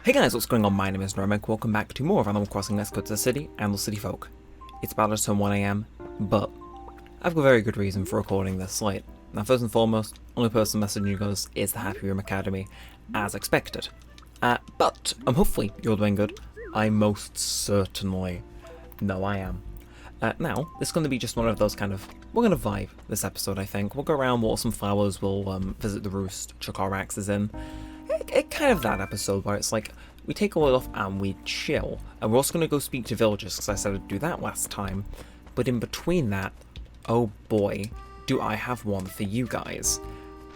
Hey guys, what's going on? My name is Neremik. Welcome back to more of Animal Crossing Let's Go to the City and the City Folk. It's about to turn 1 AM, but I've got a very good reason for recording this late. Now first and foremost, only person messaging us is the Happy Room Academy, as expected. But hopefully you're doing good. I most certainly know I am. Now, this is going to be just one of those kind of, we're going to vibe this episode I think. We'll go around, water some flowers, we'll visit the roost, chuck our axes in. It kind of that episode where it's like, we take a load off and we chill. And we're also going to go speak to villagers, because I said I'd do that last time. But in between that, oh boy, do I have one for you guys.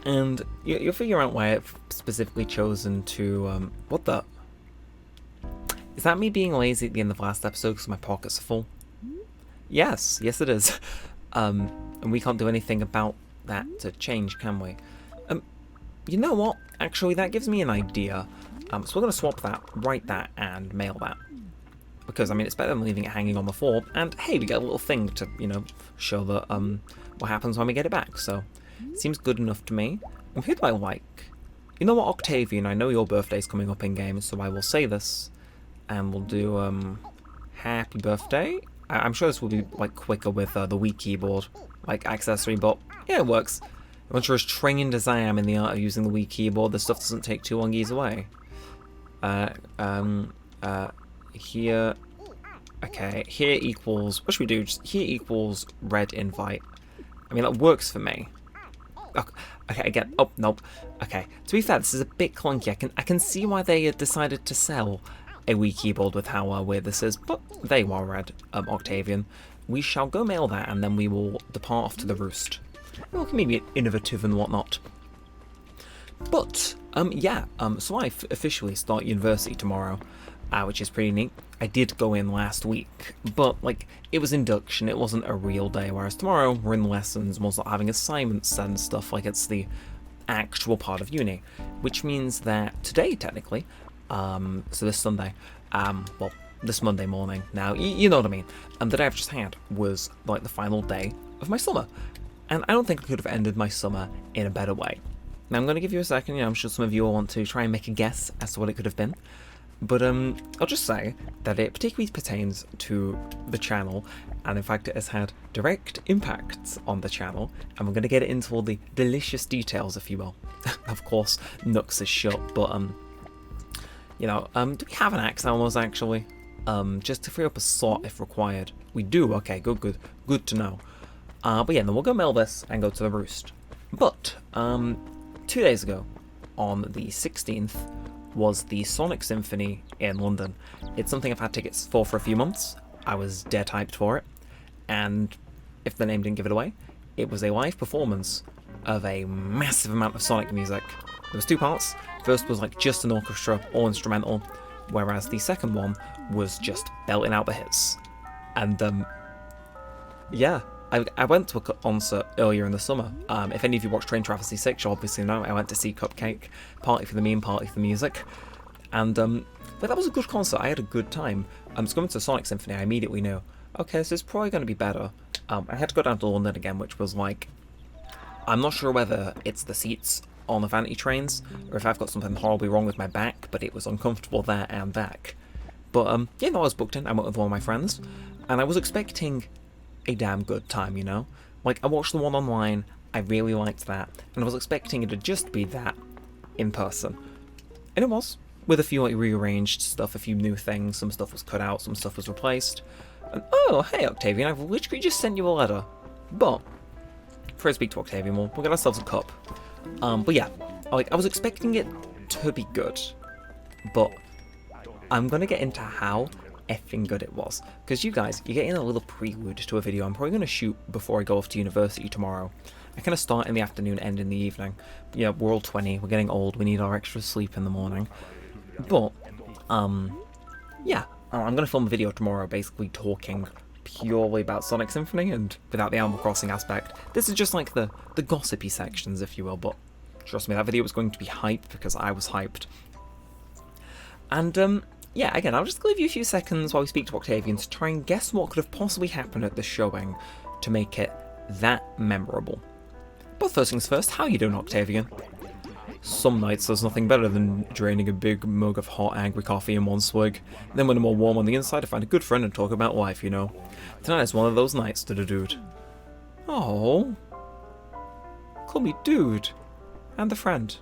And you'll figure out why I've specifically chosen to, what the? Is that me being lazy at the end of last episode because my pockets are full? Yes it is. And we can't do anything about that to change, can we? You know what? Actually, that gives me an idea. So we're going to swap that, write that, and mail that. Because, I mean, it's better than leaving it hanging on the floor. And, hey, we get a little thing to, show that, what happens when we get it back. So, it seems good enough to me. And who do I like? You know what, Octavian, I know your birthday's coming up in-game, so I will say this. And we'll do, happy birthday. I'm sure this will be, like, quicker with the Wii keyboard, like, accessory, but, yeah, it works. I'm sure as trained as I am in the art of using the Wii keyboard, this stuff doesn't take too long either way. Here, okay, here equals, what should we do? Just here equals red invite. I mean, that works for me. Okay, again, oh, nope. Okay, to be fair, this is a bit clunky. I can see why they decided to sell a Wii keyboard with how weird this is, but there you are, Red, Octavian. We shall go mail that, and then we will depart off to the roost. Well, it can be innovative and whatnot. But, so I officially start university tomorrow, which is pretty neat. I did go in last week, but, like, it was induction, it wasn't a real day, whereas tomorrow we're in lessons, we're not having assignments and stuff, like it's the actual part of uni. Which means that today, technically, so this Sunday, well, this Monday morning, now, you know what I mean, the day I've just had was, like, the final day of my summer. And I don't think I could have ended my summer in a better way. Now I'm going to give you a second, I'm sure some of you will want to try and make a guess as to what it could have been. But I'll just say that it particularly pertains to the channel, and in fact it has had direct impacts on the channel, and we're going to get into all the delicious details, if you will. Of course, Nux is shut, but do we have an axe almost actually? Just to free up a slot if required. We do, okay, good to know. But yeah, then we'll go mail this and go to the roost. But, 2 days ago, on the 16th, was the Sonic Symphony in London. It's something I've had tickets for a few months. I was dead hyped for it. And, if the name didn't give it away, it was a live performance of a massive amount of Sonic music. There was 2 parts. First was like just an orchestra, all instrumental, whereas the second one was just belting out the hits. And, yeah. I went to a concert earlier in the summer. If any of you watch Train Travesty 6, you'll obviously know I went to see Cupcake, partly for the meme, partly for the music. And, but that was a good concert, I had a good time. So going to Sonic Symphony, I immediately knew, okay, so it's probably going to be better. I had to go down to London again, which was like, I'm not sure whether it's the seats on the vanity trains, or if I've got something horribly wrong with my back, but it was uncomfortable there and back. But, I was booked in, I went with one of my friends, and I was expecting a damn good time, Like, I watched the one online, I really liked that, and I was expecting it to just be that in person. And it was, with a few like rearranged stuff, a few new things, some stuff was cut out, some stuff was replaced. And oh, hey Octavian, I've literally just sent you a letter. But, before I speak to Octavian, we'll get ourselves a cup. But yeah, like, I was expecting it to be good, but I'm gonna get into how effing good it was, because you guys, you're getting a little prelude to a video I'm probably going to shoot before I go off to university tomorrow. I kind of start in the afternoon, end in the evening. Yeah, we're all 20, we're getting old, we need our extra sleep in the morning. But, yeah, I'm going to film a video tomorrow basically talking purely about Sonic Symphony and without the Animal Crossing aspect. This is just like the gossipy sections, if you will, but trust me, that video was going to be hype because I was hyped. And, yeah, again, I'll just leave you a few seconds while we speak to Octavian to try and guess what could have possibly happened at this showing to make it that memorable. But first things first, how are you doing, Octavian? Some nights there's nothing better than draining a big mug of hot, angry coffee in one swig. Then when I'm more warm on the inside, I find a good friend and talk about life, you know. Tonight is one of those nights, dude. Oh, call me dude. And the friend.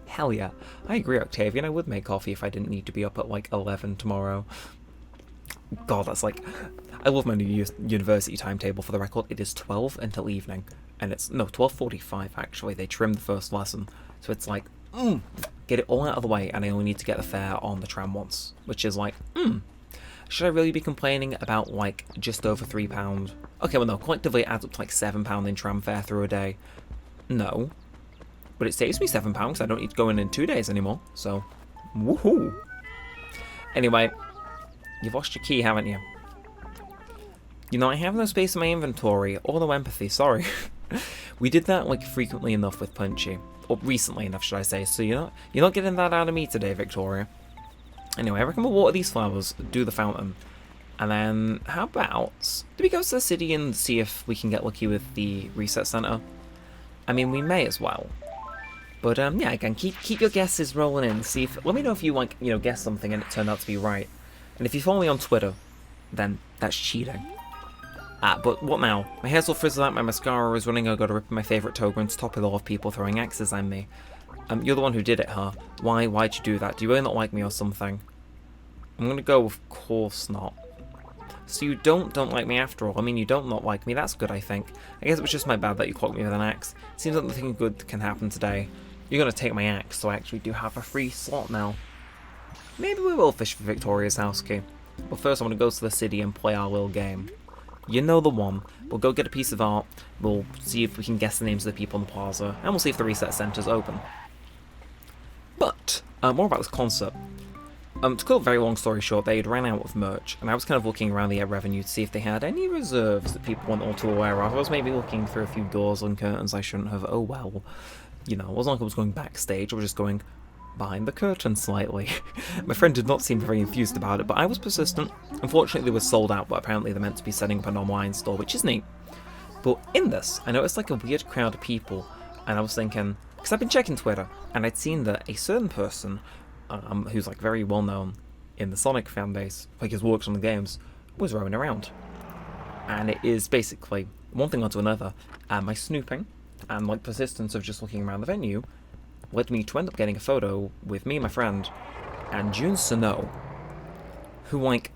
Hell yeah. I agree, Octavian. I would make coffee if I didn't need to be up at like 11 tomorrow. God, that's like... I love my new university timetable, for the record. It is 12 until evening. And it's... No, 12:45 actually. They trimmed the first lesson. So it's like, get it all out of the way, and I only need to get the fare on the tram once. Which is like, should I really be complaining about like just over £3? Okay, well no, collectively it adds up to like £7 in tram fare through a day. No. But it saves me £7 because I don't need to go in 2 days anymore. So, woohoo. Anyway, you've lost your key, haven't you? You know, I have no space in my inventory, or no empathy, sorry. We did that like frequently enough with Punchy. Or recently enough, should I say. So you're not getting that out of me today, Victoria. Anyway, I reckon we'll water these flowers, do the fountain. And then, how about... do we go to the city and see if we can get lucky with the reset center? I mean, we may as well. But, yeah, again, keep your guesses rolling in. See if... let me know if you, like, you know, guess something and it turned out to be right. And if you follow me on Twitter, then that's cheating. But what now? My hair's all frizzled out, my mascara is running, I gotta rip my favourite toga and stop with all of people throwing axes at me. You're the one who did it, huh? Why'd you do that? Do you really not like me or something? I'm gonna go with course not. So you don't like me after all. I mean, you don't not like me, that's good, I think. I guess it was just my bad that you clocked me with an axe. Seems like nothing good can happen today. You're gonna take my axe, so I actually do have a free slot now. Maybe we will fish for Victoria's house key. But first I'm gonna go to the city and play our little game. You know the one. We'll go get a piece of art, we'll see if we can guess the names of the people in the plaza, and we'll see if the reset center's open. But, more about this concert. To cut a very long story short, they'd ran out of merch, and I was kind of looking around the revenue to see if they had any reserves that people weren't all too aware of. I was maybe looking through a few doors and curtains I shouldn't have. Oh well. You know, it wasn't like I was going backstage, I was just going behind the curtain slightly. My friend did not seem very enthused about it, but I was persistent. Unfortunately, they were sold out, but apparently they're meant to be setting up an online store, which is neat. But in this, I noticed like a weird crowd of people, and I was thinking, because I've been checking Twitter, and I'd seen that a certain person, who's like very well known in the Sonic fan base, like his works on the games, was roaming around. And it is basically one thing onto another, and my snooping and like persistence of just looking around the venue led me to end up getting a photo with me and my friend and Jun Sano, who like,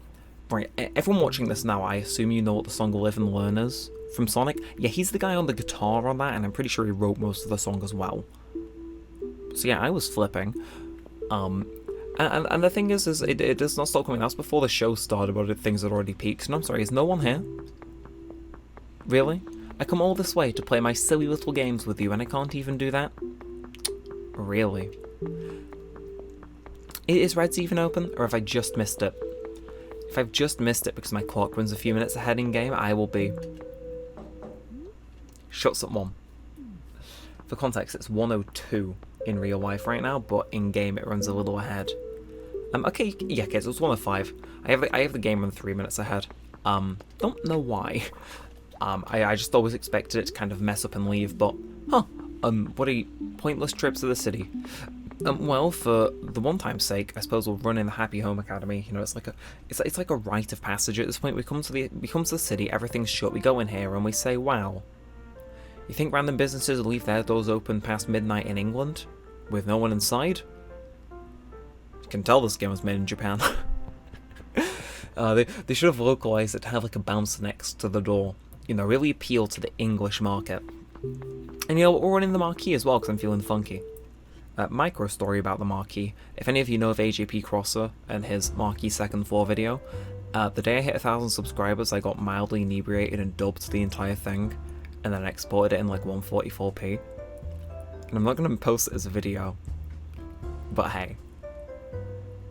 right, everyone watching this now, I assume you know what the song Live and Learn is from Sonic. Yeah, he's the guy on the guitar on that, and I'm pretty sure he wrote most of the song as well. So yeah, I was flipping. And the thing is it does not stop coming. That's before the show started, but things had already peaked. And I'm sorry, is no one here? Really? I come all this way to play my silly little games with you, and I can't even do that? Really? Is Reds even open, or have I just missed it? If I've just missed it because my clock runs a few minutes ahead in game, I will be... shuts at 1. For context, it's 1:02 in real life right now, but in game it runs a little ahead. Okay, yeah, kids, it's 1:05. I have the game run 3 minutes ahead. Don't know why. I just always expected it to kind of mess up and leave, but what a pointless trip to the city. Well, for the one time's sake, I suppose we'll run in the Happy Home Academy. You know, it's like a rite of passage at this point. We come to the city, everything's shut. We go in here and we say, "Wow, you think random businesses will leave their doors open past midnight in England with no one inside?" You can tell this game was made in Japan. They should have localized it to have like a bouncer next to the door. You know, really appeal to the English market. And you know, we're running the marquee as well because I'm feeling funky. Micro story about the marquee. If any of you know of AJP Crosser and his marquee second floor video, the day I hit 1,000 subscribers, I got mildly inebriated and dubbed the entire thing, and then exported it in like 144p. And I'm not going to post it as a video, but hey,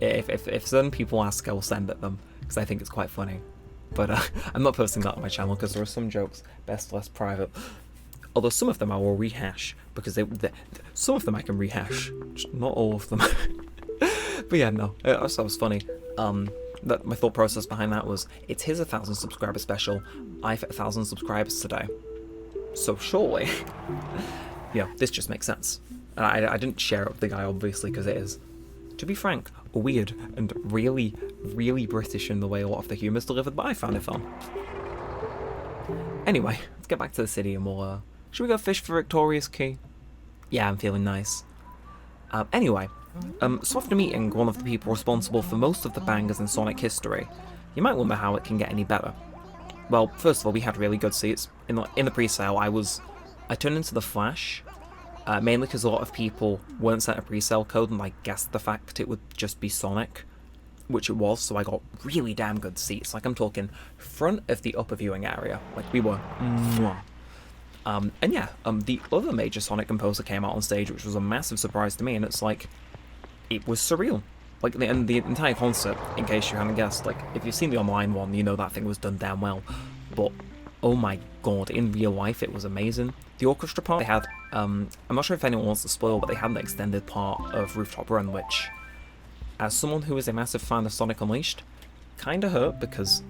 if certain people ask, I will send it them because I think it's quite funny. But I'm not posting that on my channel because there are some jokes best left private. Although some of them I will rehash, because some of them I can rehash, just not all of them. But yeah, no, that was funny. That my thought process behind that was, it's his 1,000 subscriber special, I've hit 1,000 subscribers today. So surely, yeah, this just makes sense. And I didn't share it with the guy, obviously, because it is, to be frank, weird and really, really British in the way a lot of the humour's delivered, but I found it fun. Anyway, let's get back to the city and we'll, should we go fish for Victoria's Key? Yeah, I'm feeling nice. Anyway, so after meeting one of the people responsible for most of the bangers in Sonic history, you might wonder how it can get any better. Well, first of all, we had really good seats. In the pre-sale, I turned into the Flash, mainly because a lot of people weren't sent a pre-sale code, and I guessed the fact it would just be Sonic, which it was, so I got really damn good seats. Like, I'm talking front of the upper viewing area. Like, we were mwah. And yeah, the other major Sonic composer came out on stage, which was a massive surprise to me, and it's like, it was surreal. Like, the entire concert, in case you hadn't guessed, like, if you've seen the online one, you know that thing was done damn well. But, oh my god, in real life, it was amazing. The orchestra part, they had, I'm not sure if anyone wants to spoil, but they had an extended part of Rooftop Run, which, as someone who is a massive fan of Sonic Unleashed, kinda hurt, because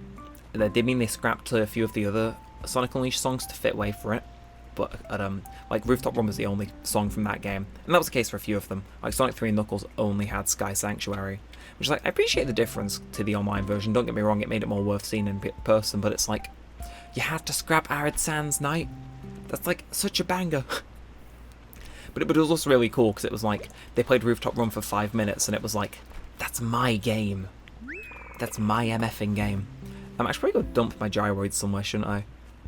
they scrapped a few of the other Sonic Unleashed songs to fit way for it. But like Rooftop Run was the only song from that game, and that was the case for a few of them. Like Sonic 3 and Knuckles only had Sky Sanctuary, which is like, I appreciate the difference to the online version, don't get me wrong, it made it more worth seeing in person, but it's like, you had to scrap Arid Sands Night? That's like such a banger. But it was also really cool, because it was like, they played Rooftop Run for 5 minutes, and it was like, that's my game. That's my MFing game. I should probably go dump my gyroids somewhere, shouldn't I?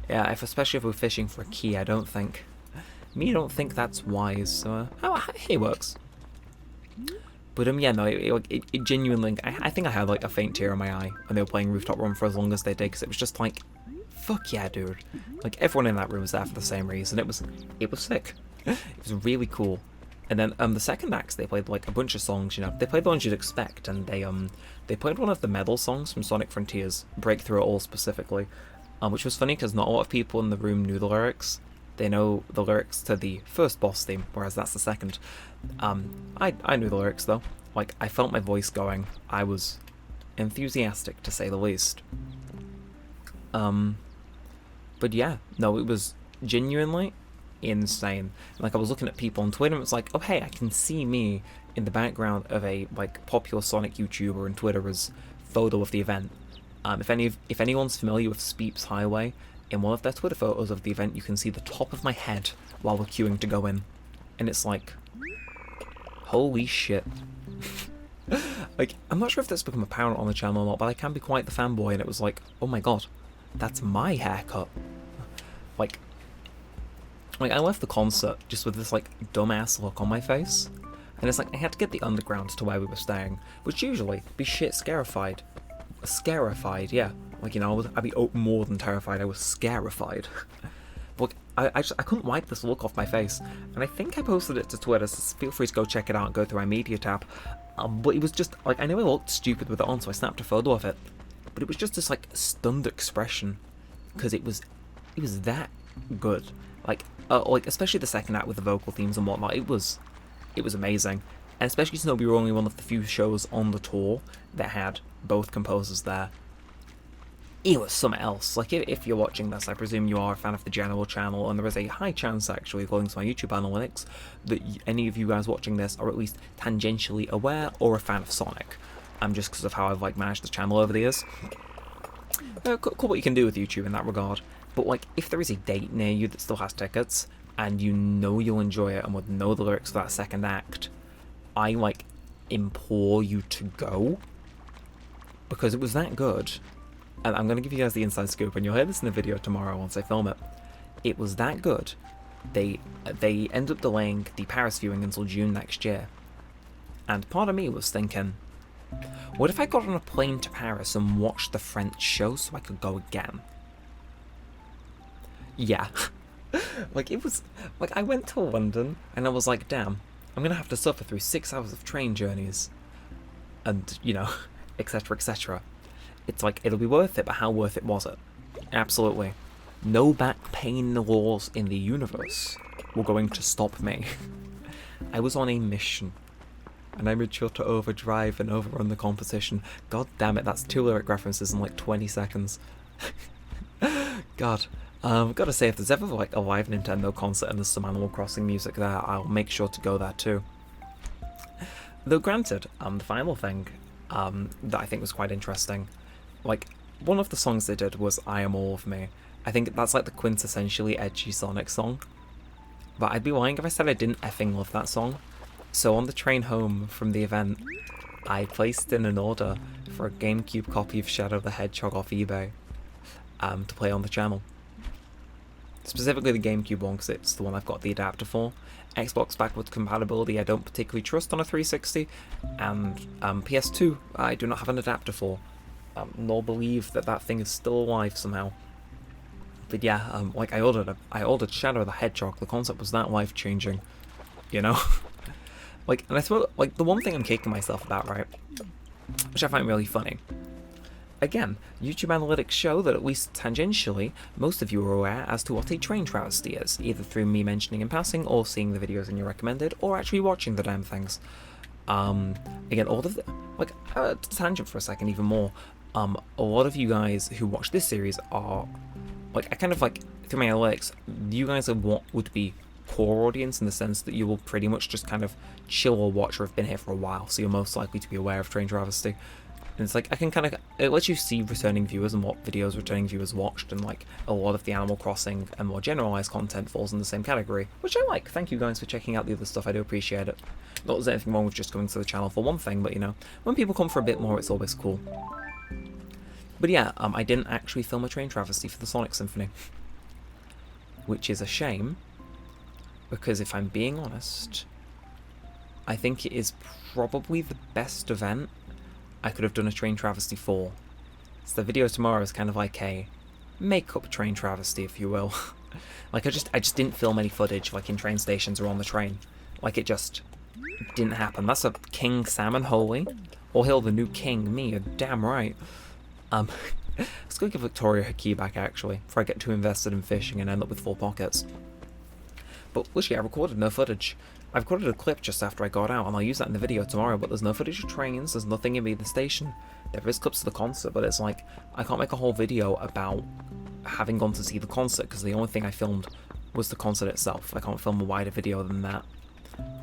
Yeah, especially if we're fishing for a key, I don't think that's wise, so, it works. But, yeah, no, it genuinely, I think I had, like, a faint tear in my eye when they were playing Rooftop Run for as long as they did, because it was just like, fuck yeah, dude. Like, everyone in that room was there for the same reason, it was sick. It was really cool. And then, the second act, they played, like, a bunch of songs, you know, they played the ones you'd expect, and they played one of the medal songs from Sonic Frontiers, Breakthrough It All specifically. Which was funny because not a lot of people in the room knew the lyrics. They know the lyrics to the first boss theme, whereas that's the second. I knew the lyrics though. Like, I felt my voice going. I was enthusiastic, to say the least. But yeah, no, it was genuinely insane. Like, I was looking at people on Twitter and it was like, oh hey, I can see me in the background of a, like, popular Sonic YouTuber and Twitterer's photo of the event. If anyone's familiar with Speeps Highway, in one of their Twitter photos of the event, you can see the top of my head while we're queuing to go in. And it's like, holy shit. Like, I'm not sure if that's become apparent on the channel or not, but I can be quite the fanboy, and it was like, oh my god, that's my haircut. Like I left the concert just with this, like, dumbass look on my face. And it's like, I had to get the underground to where we were staying, which usually be shit scarified. Scarified, yeah. Like, you know, I'd be more than terrified, I was scarified. But I couldn't wipe this look off my face, and I think I posted it to Twitter, so feel free to go check it out and go through my media tab. But it was just, like, I know I looked stupid with it on, so I snapped a photo of it, but it was just this, like, stunned expression, because it was that good. Like, especially the second act with the vocal themes and whatnot, it was amazing. And especially to know we were only one of the few shows on the tour that had both composers there. It was something else. Like, if you're watching this, I presume you are a fan of the general channel, and there is a high chance, actually, according to my YouTube analytics, that any of you guys watching this are at least tangentially aware or a fan of Sonic. Just because of how I've, like, managed the channel over the years. Cool what you can do with YouTube in that regard. But, like, if there is a date near you that still has tickets, and you know you'll enjoy it and would know the lyrics for that second act, I, like, implore you to go, because it was that good. And I'm going to give you guys the inside scoop, and you'll hear this in the video tomorrow once I film it. It was that good. They end up delaying the Paris viewing until June next year. And part of me was thinking, what if I got on a plane to Paris and watched the French show so I could go again? Yeah. Like, it was, like, I went to London, and I was like, damn, I'm going to have to suffer through 6 hours of train journeys. And, you know, etc, etc. It's like, it'll be worth it, but how worth it was it? Absolutely. No back pain laws in the universe were going to stop me. I was on a mission, and I made sure to overdrive and overrun the competition. God damn it, that's 2 lyric references in like 20 seconds. God. Gotta say, if there's ever like a live Nintendo concert and there's some Animal Crossing music there, I'll make sure to go there too. Though granted, the final thing that I think was quite interesting, like, one of the songs they did was I Am All of Me. I think that's like the quintessentially edgy Sonic song. But I'd be lying if I said I didn't effing love that song. So on the train home from the event, I placed in an order for a GameCube copy of Shadow the Hedgehog off eBay to play on the channel. Specifically the GameCube one, because it's the one I've got the adapter for. Xbox backwards compatibility I don't particularly trust on a 360, and PS2 I do not have an adapter for, nor believe that that thing is still alive somehow. But yeah, like I ordered Shadow the Hedgehog. The concept was that life-changing, you know. Like, and I thought, like, the one thing I'm kicking myself about, right, which I find really funny. Again, YouTube analytics show that at least tangentially, most of you are aware as to what a train travesty is, either through me mentioning in passing, or seeing the videos in your recommended, or actually watching the damn things. Again, all of the, like, tangent for a second, even more. A lot of you guys who watch this series are, like, I kind of like, through my analytics, you guys are what would be core audience in the sense that you will pretty much just kind of chill or watch or have been here for a while, so you're most likely to be aware of train travesty. And it's like, I can kind of, it lets you see returning viewers and what videos returning viewers watched, and like, a lot of the Animal Crossing and more generalized content falls in the same category, which I like. Thank you guys for checking out the other stuff, I do appreciate it. Not that there's anything wrong with just going to the channel for one thing, but you know, when people come for a bit more, it's always cool. But yeah, I didn't actually film a train travesty for the Sonic Symphony. Which is a shame, because if I'm being honest, I think it is probably the best event I could have done a train travesty for. So the video tomorrow is kind of like a make-up train travesty, if you will. Like, I just didn't film any footage, like, in train stations or on the train. Like, it just didn't happen. That's a King Salmon Holy. Or hail the new king, me, you're damn right. Let's go give Victoria her key back, actually, before I get too invested in fishing and end up with full pockets. But literally, I recorded no footage. I recorded a clip just after I got out, and I'll use that in the video tomorrow, but there's no footage of trains, there's nothing in the station. There is clips of the concert, but it's like, I can't make a whole video about having gone to see the concert, because the only thing I filmed was the concert itself. I can't film a wider video than that.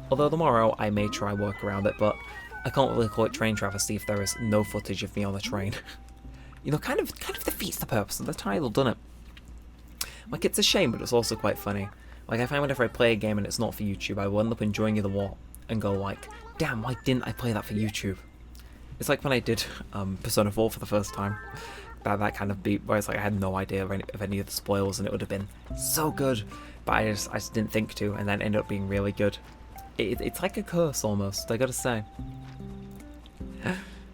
Although tomorrow, I may try work around it, but I can't really call it train travesty if there is no footage of me on the train. You know, kind of defeats the purpose of the title, doesn't it? Like, it's a shame, but it's also quite funny. Like, I find whenever I play a game and it's not for YouTube, I will end up enjoying it a lot and go like, damn, why didn't I play that for YouTube? It's like when I did Persona 4 for the first time. That kind of beat, where it's like I had no idea of any of the spoilers and it would have been so good, but I just didn't think to, and then ended up being really good. It's like a curse almost, I gotta say.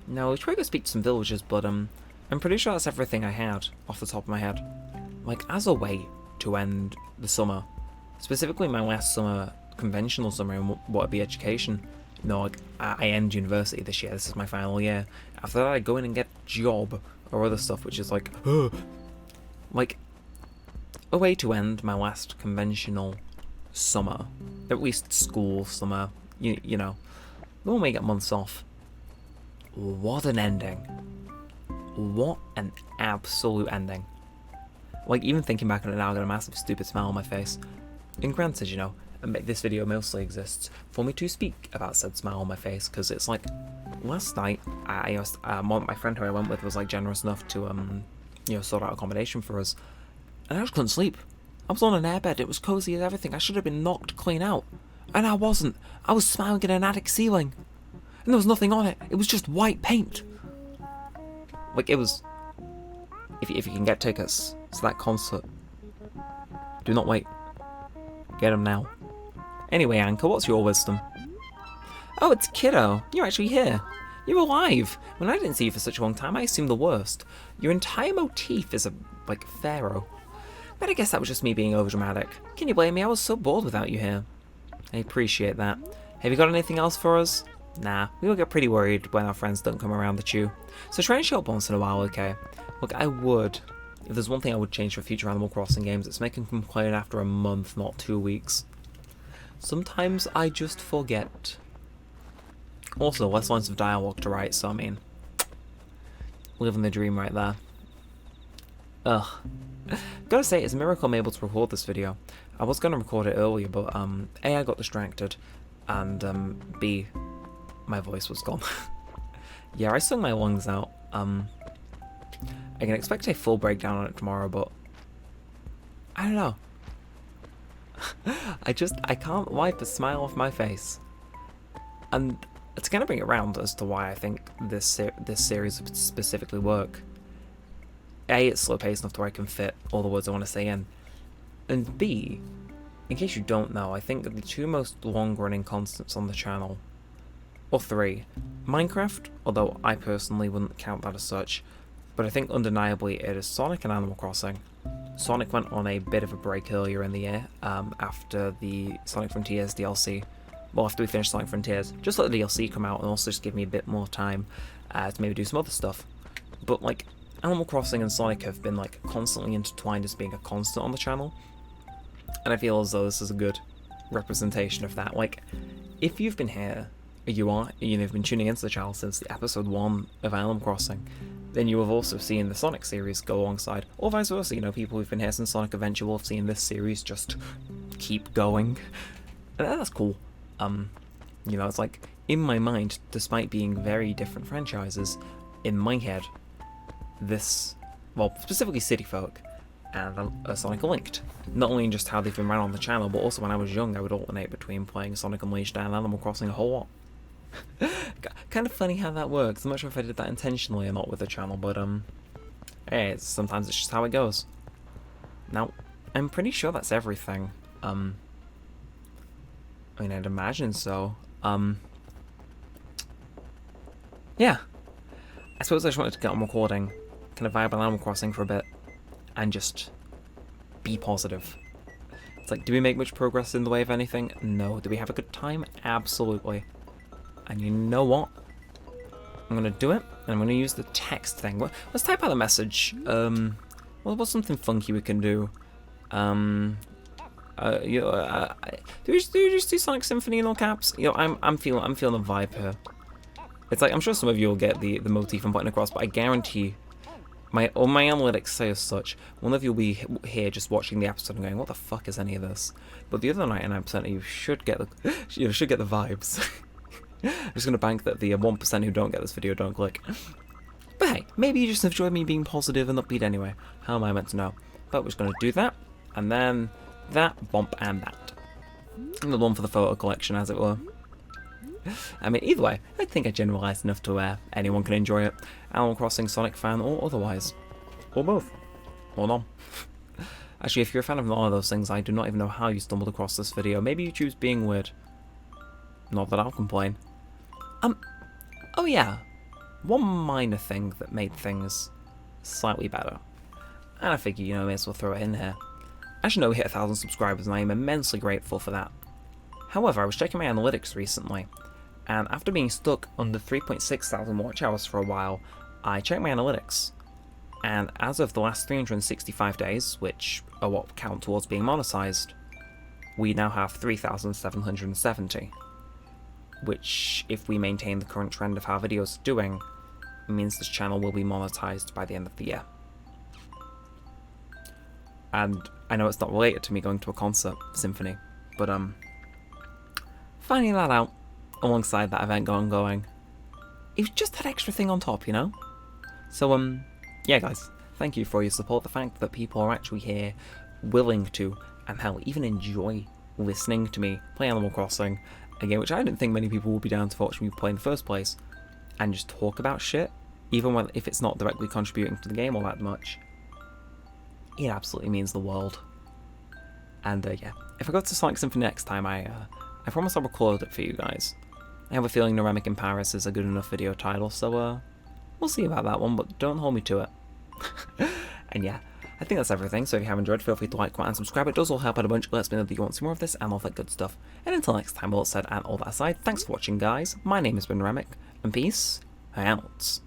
Now, we try to go speak to some villagers, but I'm pretty sure that's everything I had off the top of my head. Like, as a way to end the summer, specifically my last summer, conventional summer in what would be education. You know, like, I end university this year, this is my final year. After that I go in and get a job or other stuff, which is like, like, a way to end my last conventional summer, at least school summer, you know, the one where you get months off. What an ending. What an absolute ending. Like, even thinking back on it now, I got a massive stupid smile on my face. And granted, you know, this video mostly exists for me to speak about said smile on my face, because it's like, last night, my friend who I went with was like generous enough to, you know, sort out accommodation for us, and I just couldn't sleep. I was on an airbed, it was cozy as everything, I should have been knocked clean out, and I wasn't. I was smiling at an attic ceiling, and there was nothing on it, it was just white paint. Like, it was, if you can get tickets to that concert, do not wait. Get them now. Anyway, Anchor, what's your wisdom? Oh, it's Kiddo. You're actually here. You're alive. When I didn't see you for such a long time, I assumed the worst. Your entire motif is like, pharaoh. But I guess that was just me being overdramatic. Can you blame me? I was so bored without you here. I appreciate that. Have you got anything else for us? Nah, we all get pretty worried when our friends don't come around the chew. So try and show up once in a while, okay? Look, I would. If there's one thing I would change for future Animal Crossing games, it's making them complain after a month, not 2 weeks. Sometimes I just forget. Also, less lines of dialogue to write, so I mean, living the dream right there. Ugh. Gotta say, it's a miracle I'm able to record this video. I was gonna record it earlier, but A, I got distracted, and B, my voice was gone. Yeah, I sung my lungs out. I can expect a full breakdown on it tomorrow, but I don't know. I can't wipe a smile off my face. And to kind of bring it around as to why I think this series would specifically work. A, it's slow paced enough to where I can fit all the words I want to say in. And B, in case you don't know, I think the two most long running constants on the channel, or three, Minecraft, although I personally wouldn't count that as such, but I think undeniably it is Sonic and Animal Crossing. Sonic went on a bit of a break earlier in the year, after the Sonic Frontiers DLC. Well, after we finished Sonic Frontiers, just let the DLC come out and also just give me a bit more time to maybe do some other stuff. But like, Animal Crossing and Sonic have been like constantly intertwined as being a constant on the channel, and I feel as though this is a good representation of that. Like, if you've been here, you've been tuning into the channel since the episode 1 of Animal Crossing, then you have also seen the Sonic series go alongside, or vice versa. You know, people who've been here since Sonic Adventure will have seen this series just keep going, and that's cool. You know, it's like, in my mind, despite being very different franchises, in my head, this, well, specifically City Folk and Sonic are linked. Not only in just how they've been ran on the channel, but also when I was young, I would alternate between playing Sonic Unleashed and Animal Crossing a whole lot. Kind of funny how that works. I'm not sure if I did that intentionally or not with the channel, but hey, sometimes it's just how it goes. Now, I'm pretty sure that's everything. I mean, I'd imagine so. Yeah. I suppose I just wanted to get on recording, kind of vibe on Animal Crossing for a bit, and just be positive. It's like, do we make much progress in the way of anything? No. Do we have a good time? Absolutely. And you know what? I'm gonna do it, and I'm gonna use the text thing. Let's type out a message. Well, what's something funky we can do? Do we just do Sonic Symphony in all caps? You know, I'm feeling the vibe here. It's like, I'm sure some of you will get the motif I'm putting across, but I guarantee my analytics say as such. One of you will be here just watching the episode and going, "What the fuck is any of this?" But the other 99% of you should get the vibes. I'm just gonna bank that the 1% who don't get this video don't click. But hey, maybe you just enjoy me being positive and upbeat anyway. How am I meant to know? But we're just gonna do that, and then that, bump, and that. And the one for the photo collection, as it were. I mean, either way, I think I generalised enough to where anyone can enjoy it. Animal Crossing, Sonic fan, or otherwise. Or both. Or none. Actually, if you're a fan of none of those things, I do not even know how you stumbled across this video. Maybe you choose being weird. Not that I'll complain. Oh yeah. One minor thing that made things slightly better. And I figure, you know, I may as well throw it in here. As you know, we hit 1,000 subscribers and I am immensely grateful for that. However, I was checking my analytics recently, and after being stuck under 3.6 thousand watch hours for a while, I checked my analytics. And as of the last 365 days, which are what count towards being monetized, we now have 3,770. Which, if we maintain the current trend of how videos are doing, means this channel will be monetized by the end of the year. And I know it's not related to me going to a concert symphony, but finding that out alongside that event going, it was just that extra thing on top, you know? So yeah guys, thank you for your support. The fact that people are actually here willing to, and hell, even enjoy listening to me play Animal Crossing, a game which I didn't think many people would be down to watch me play in the first place, and just talk about shit, even if it's not directly contributing to the game all that much. It absolutely means the world. And yeah, if I go to Sonic Symphony next time, I promise I'll record it for you guys. I have a feeling Neremik in Paris is a good enough video title, so we'll see about that one, but don't hold me to it. And yeah, I think that's everything, so if you have enjoyed, feel free to like, comment, and subscribe. It does all help out a bunch. It lets me know that you want to see more of this and all that good stuff. And until next time, all that said and all that aside, thanks for watching, guys. My name has been Neremik, and peace out.